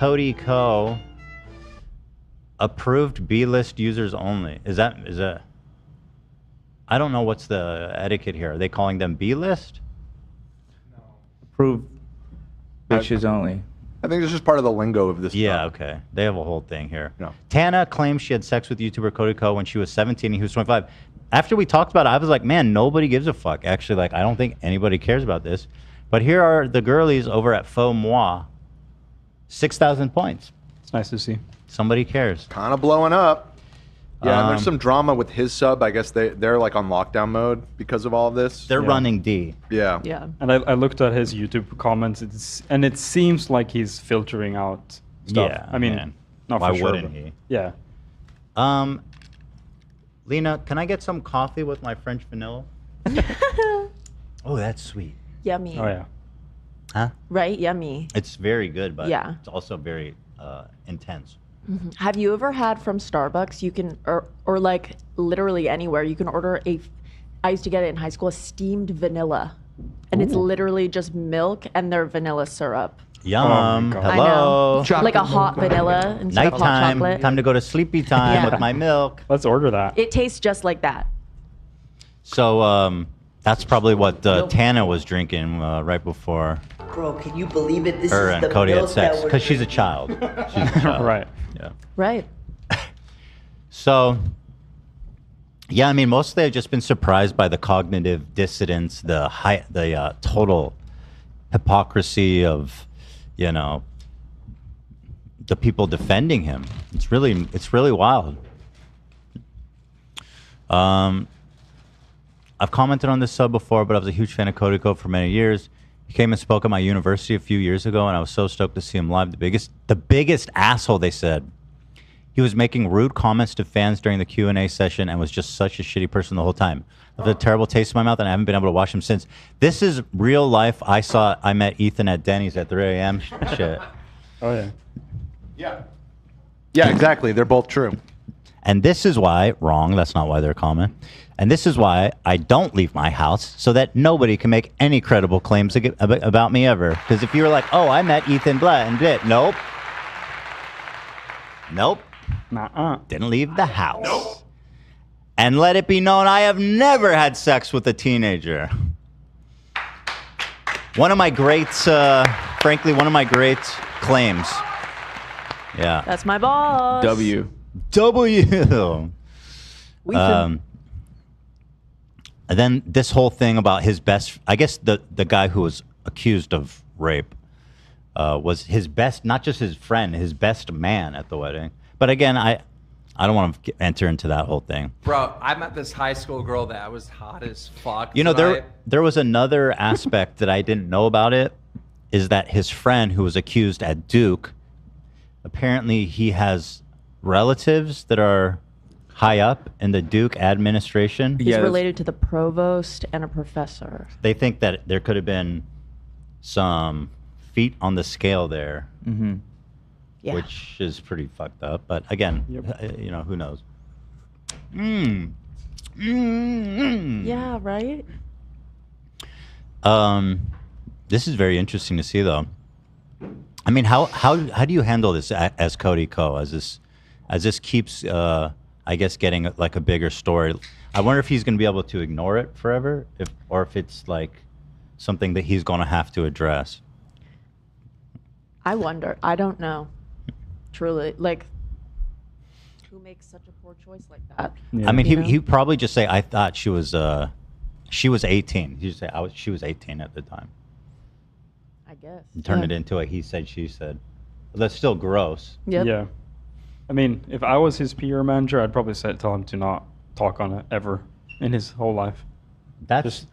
Cody Co. Approved B-list users only. Is that? I don't know what's the etiquette here. Are they calling them B-list? No. Approved bitches only. I think this is part of the lingo of this. Yeah, okay. They have a whole thing here. No. Tana claims she had sex with YouTuber Cody Co. when she was 17 and he was 25. After we talked about it, I was like, man, nobody gives a fuck. Actually, like, I don't think anybody cares about this. But here are the girlies over at Faux Moi. 6,000 points. It's nice to see. Somebody cares. Kind of blowing up. Yeah, and there's some drama with his sub. I guess they're like on lockdown mode because of all of this. They're running D. Yeah. Yeah. And I looked at his YouTube comments, and it seems like he's filtering out stuff. Yeah, I mean, man. not Why for sure. wouldn't but- he? Yeah. Lena, can I get some coffee with my French vanilla? Oh, that's sweet. Yummy. Oh yeah. Huh? Right? Yummy. It's very good, but Yeah. it's also very intense. Have you ever had from Starbucks? You can, or like literally anywhere, you can order I used to get it in high school, a steamed vanilla. And it's literally just milk and their vanilla syrup. Yum. God. Hello. I know. Like a hot vanilla instead of hot Nighttime. chocolate. Time to go to sleepy time Yeah. with my milk. Let's order that. It tastes just like that. So that's probably what Tana was drinking right before Bro, can you believe it? This her is and the Cody had milk sex. that we're Because she's a drinking. child. She's a child. Right. Yeah. Right. So, yeah, I mean, mostly I've just been surprised by the cognitive dissonance, the total hypocrisy of, the people defending him. It's really wild. I've commented on this sub before, but I was a huge fan of Cody Co for many years. He came and spoke at my university a few years ago, and I was so stoked to see him live. The biggest asshole, they said. He was making rude comments to fans during the Q&A session and was just such a shitty person the whole time. I have a terrible taste in my mouth, and I haven't been able to watch him since. This is real life. I met Ethan at Denny's at 3 a.m. shit. Oh yeah. Yeah. Yeah, exactly. They're both true. And this is why, wrong, that's not why they're common. And this is why I don't leave my house, so that nobody can make any credible claims about me ever. Because if you were like, oh, I met Ethan blah and bit. Nope. Nuh-uh. Didn't leave the house. Nope. And let it be known, I have never had sex with a teenager. One of my great claims. Yeah. That's my boss. W. And then this whole thing about his I guess the guy who was accused of rape was his best, not just his friend, his best man at the wedding. But again, I don't want to enter into that whole thing. Bro, I met this high school girl that was hot as fuck. There was another aspect that I didn't know about it, is that his friend who was accused at Duke, apparently he has relatives that are high up in the Duke administration. He's related to the provost and a professor. They think that there could have been some feet on the scale there, Yeah. which is pretty fucked up. But again, who knows? Yeah, right? This is very interesting to see, though. I mean, how do you handle this as Cody Co? As this keeps, I guess, getting like a bigger story. I wonder if he's going to be able to ignore it forever, or if it's like something that he's going to have to address. I wonder. I don't know. Truly. Like, who makes such a poor choice like that? Yeah. I mean, he'd probably just say, I thought she was 18. He'd say, she was 18 at the time. I guess. And turn it into a he said, she said. But that's still gross. Yep. Yeah. I mean, if I was his PR manager, I'd probably tell him to not talk on it ever in his whole life. That's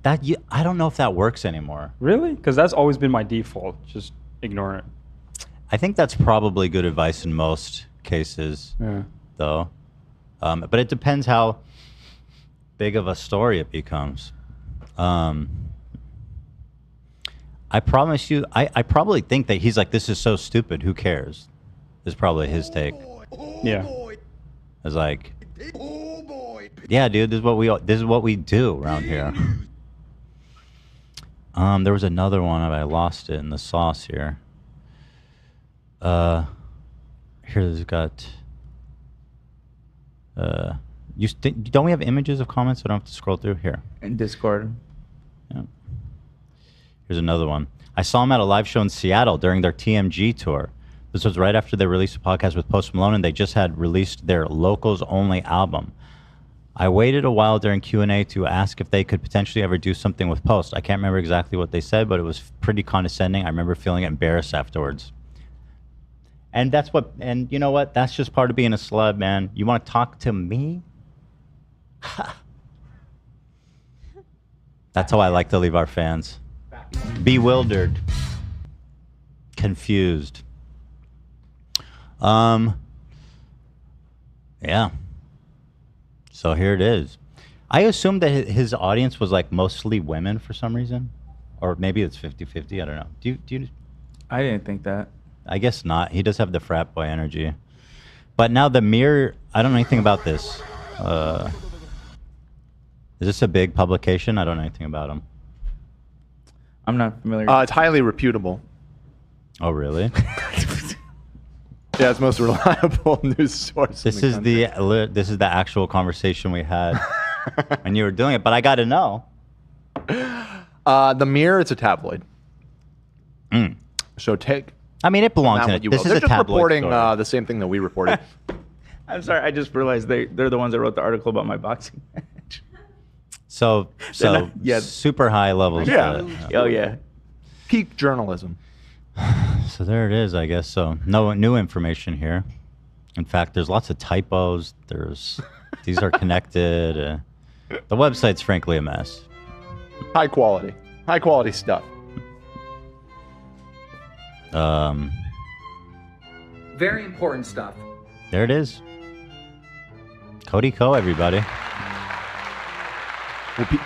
I don't know if that works anymore. Really? Because that's always been my default. Just ignore it. I think that's probably good advice in most cases, though. But it depends how big of a story it becomes. I promise you, I probably think that he's like, this is so stupid, who cares? Is probably his take. Yeah. It's like, yeah, dude, this is what we do around here. There was another one, but I lost it in the sauce here. Here's got. Don't we have images of comments? I don't have to scroll through here. In Discord. Yeah. Here's another one. I saw him at a live show in Seattle during their TMG tour. This was right after they released a podcast with Post Malone, and they just had released their Locals Only album. I waited a while during Q&A to ask if they could potentially ever do something with Post. I can't remember exactly what they said, but it was pretty condescending. I remember feeling embarrassed afterwards. And and you know what? That's just part of being a celeb, man. You want to talk to me? That's how I like to leave our fans. Bewildered. Confused. Yeah. So here it is. I assumed that his audience was like mostly women for some reason. Or maybe it's 50-50. I don't know. Do you I didn't think that. I guess not. He does have the frat boy energy. But now the Mirror, I don't know anything about this. Is this a big publication? I don't know anything about him. I'm not familiar. It's highly reputable. Oh, really? Yeah, it's the most reliable news source. This in is the country. this is the actual conversation we had when you were doing it. But I got to know. The Mirror, it's a tabloid. Mm. So take. I mean, it belongs in what it. you This will. is They're a just tabloid reporting story. the same thing that we reported. I'm sorry. I just realized they're the ones that wrote the article about my boxing match. So yeah. super high levels. Yeah. Oh yeah. Peak journalism. So there it is, I guess. So no new information here. In fact, there's lots of typos. These are connected. The website's frankly a mess. High quality stuff. Very important stuff. There it is. Cody Co, everybody. We'll be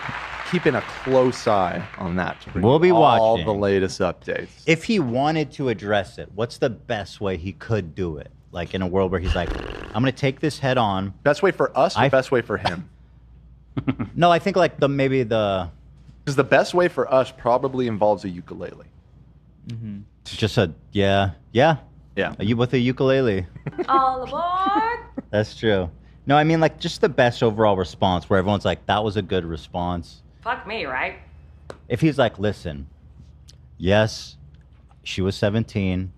keeping a close eye on that. To bring We'll be you all watching. the latest updates. If he wanted to address it, what's the best way he could do it? Like in a world where he's like, I'm going to take this head on. Best way for us or best way for him? No, I think like maybe the... Because the best way for us probably involves a ukulele. Mm-hmm. Just with a ukulele. All aboard! That's true. No, I mean like just the best overall response where everyone's like, that was a good response. Fuck me, right? If he's like, listen, yes, she was 17,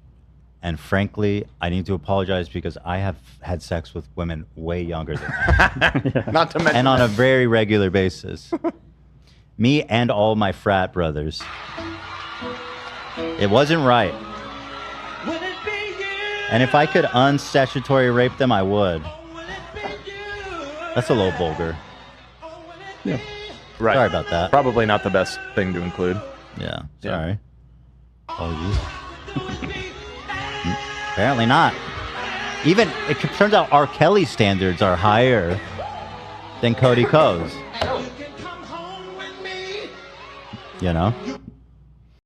and frankly, I need to apologize because I have had sex with women way younger than that. Not to mention and on a very regular basis. Me and all my frat brothers. It wasn't right. And if I could unstatutory rape them, I would. That's a little vulgar. Yeah. Right. Sorry about that. Probably not the best thing to include. Yeah. Sorry. Apologies. Apparently not. Even it turns out R. Kelly's standards are higher than Cody Co's. You know?